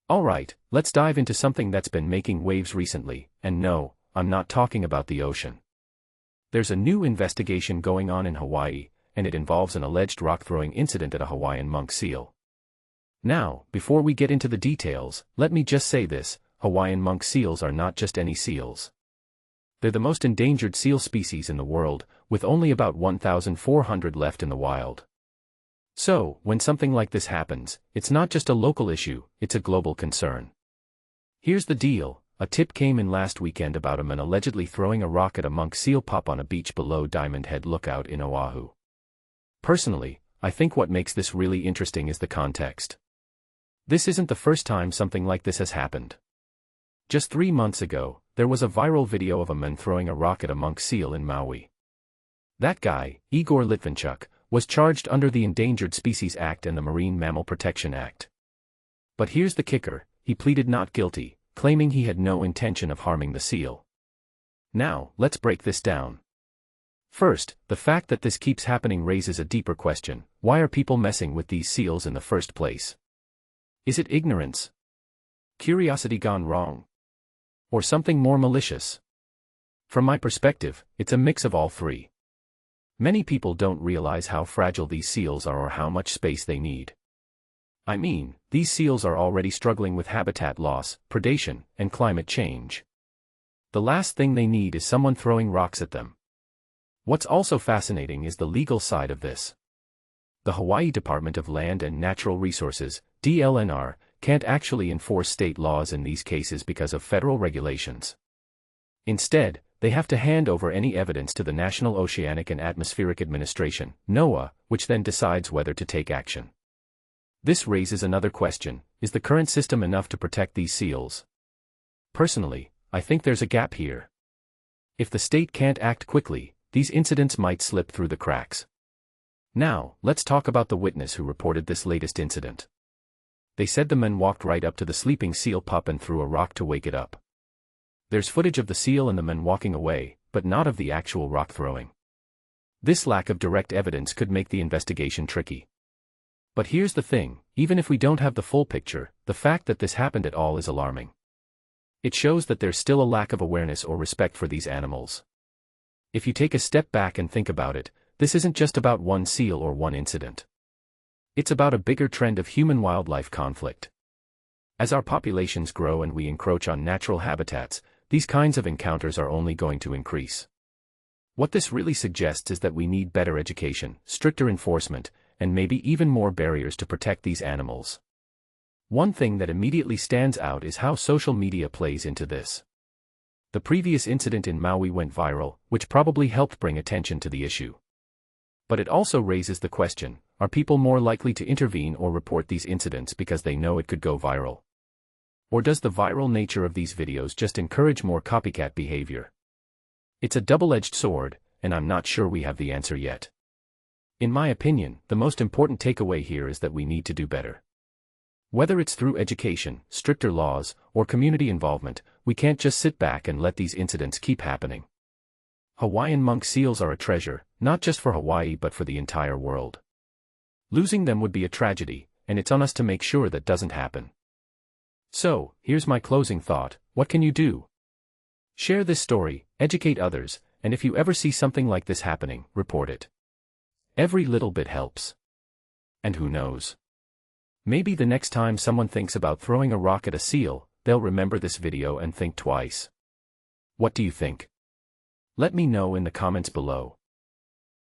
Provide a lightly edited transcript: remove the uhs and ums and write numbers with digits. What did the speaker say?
Alright, let's dive into something that's been making waves recently, and no, I'm not talking about the ocean. There's a new investigation going on in Hawaii, and it involves an alleged rock-throwing incident at a Hawaiian monk seal. Now, before we get into the details, let me just say this: Hawaiian monk seals are not just any seals. They're the most endangered seal species in the world, with only about 1,400 left in the wild. So, when something like this happens, it's not just a local issue, it's a global concern. Here's the deal: a tip came in last weekend about a man allegedly throwing a rock at a monk seal pup on a beach below Diamond Head Lookout in Oahu. Personally, I think what makes this really interesting is the context. This isn't the first time something like this has happened. Just 3 months ago, there was a viral video of a man throwing a rock at a monk seal in Maui. That guy, Igor Litvinchuk, was charged under the Endangered Species Act and the Marine Mammal Protection Act. But here's the kicker: he pleaded not guilty, claiming he had no intention of harming the seal. Now, let's break this down. First, the fact that this keeps happening raises a deeper question: why are people messing with these seals in the first place? Is it ignorance? Curiosity gone wrong? Or something more malicious? From my perspective, it's a mix of all three. Many people don't realize how fragile these seals are or how much space they need. I mean, these seals are already struggling with habitat loss, predation, and climate change. The last thing they need is someone throwing rocks at them. What's also fascinating is the legal side of this. The Hawaii Department of Land and Natural Resources, DLNR, can't actually enforce state laws in these cases because of federal regulations. Instead, they have to hand over any evidence to the National Oceanic and Atmospheric Administration, NOAA, which then decides whether to take action. This raises another question: is the current system enough to protect these seals? Personally, I think there's a gap here. If the state can't act quickly, these incidents might slip through the cracks. Now, let's talk about the witness who reported this latest incident. They said the man walked right up to the sleeping seal pup and threw a rock to wake it up. There's footage of the seal and the man walking away, but not of the actual rock throwing. This lack of direct evidence could make the investigation tricky. But here's the thing: even if we don't have the full picture, the fact that this happened at all is alarming. It shows that there's still a lack of awareness or respect for these animals. If you take a step back and think about it, this isn't just about one seal or one incident. It's about a bigger trend of human-wildlife conflict. As our populations grow and we encroach on natural habitats, these kinds of encounters are only going to increase. What this really suggests is that we need better education, stricter enforcement, and maybe even more barriers to protect these animals. One thing that immediately stands out is how social media plays into this. The previous incident in Maui went viral, which probably helped bring attention to the issue. But it also raises the question: are people more likely to intervene or report these incidents because they know it could go viral? Or does the viral nature of these videos just encourage more copycat behavior? It's a double-edged sword, and I'm not sure we have the answer yet. In my opinion, the most important takeaway here is that we need to do better. Whether it's through education, stricter laws, or community involvement, we can't just sit back and let these incidents keep happening. Hawaiian monk seals are a treasure, not just for Hawaii but for the entire world. Losing them would be a tragedy, and it's on us to make sure that doesn't happen. So, here's my closing thought: what can you do? Share this story, educate others, and if you ever see something like this happening, report it. Every little bit helps. And who knows? Maybe the next time someone thinks about throwing a rock at a seal, they'll remember this video and think twice. What do you think? Let me know in the comments below.